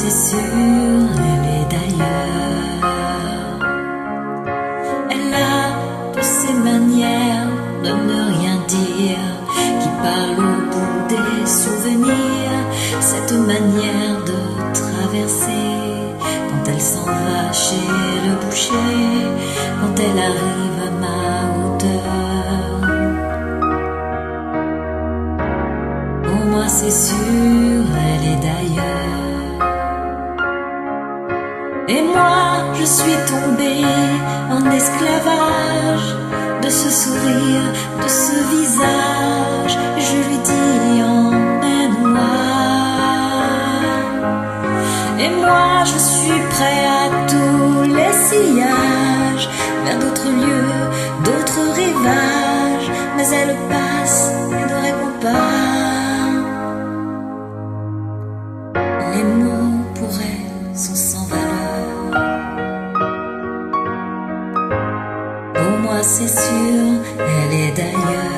c'est sûr, elle est d'ailleurs. Elle a de ces manières de ne rien dire, qui parle au bout des souvenirs, cette manière de traverser, quand elle s'en va chez le boucher, quand elle arrive à ma hauteur. Pour moi c'est sûr, elle est d'ailleurs. Et moi je suis tombée en esclavage de ce sourire, de ce visage. Je lui dis emmène-moi. Et moi je suis prêt à tous les sillages, vers d'autres lieux, d'autres rivages. Mais elle passe et ne répond pas. Les mots pour elle sont sans valeur. Pour moi c'est sûr, elle est d'ailleurs.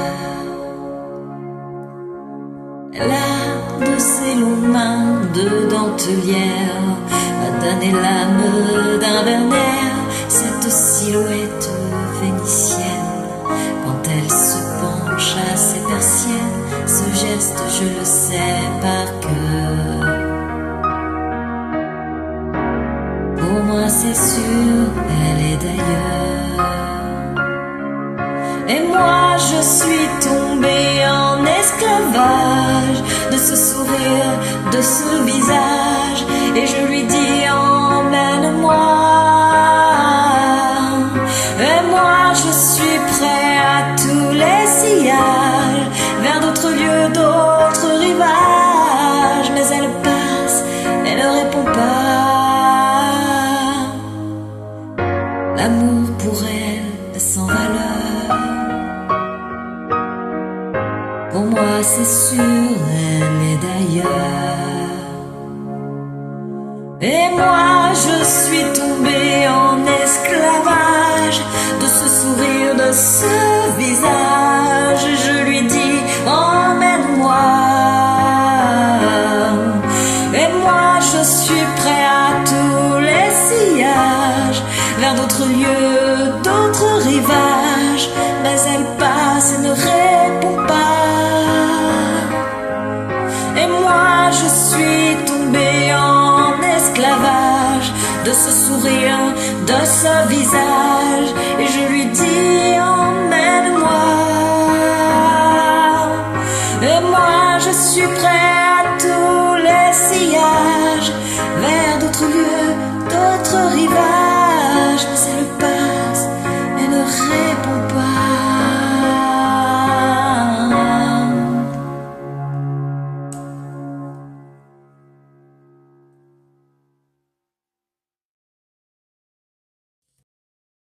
Elle a de ces longues mains de dentelière, a donné l'âme d'un Werner, cette silhouette vénitienne. Quand elle se penche à ses persiennes, ce geste je le sais par cœur. Pour moi c'est sûr, elle est d'ailleurs. Et moi je suis tombée en esclavage de ce sourire, de ce visage. Et je lui dis emmène-moi. Et moi je suis prêt à tous les sillages, vers d'autres lieux, d'autres rivages. Mais elle passe, elle ne répond pas. L'amour pour elle est sans valeur. Pour moi c'est sûr, elle est d'ailleurs. Et moi je suis tombée en esclavage de ce sourire, de ce visage. Je lui dis emmène-moi. Et moi je suis prêt à tous les sillages, vers d'autres lieux, d'autres rivages. Mais elle passe et ne répond pas. Et moi je suis tombée en esclavage de ce sourire, de ce visage.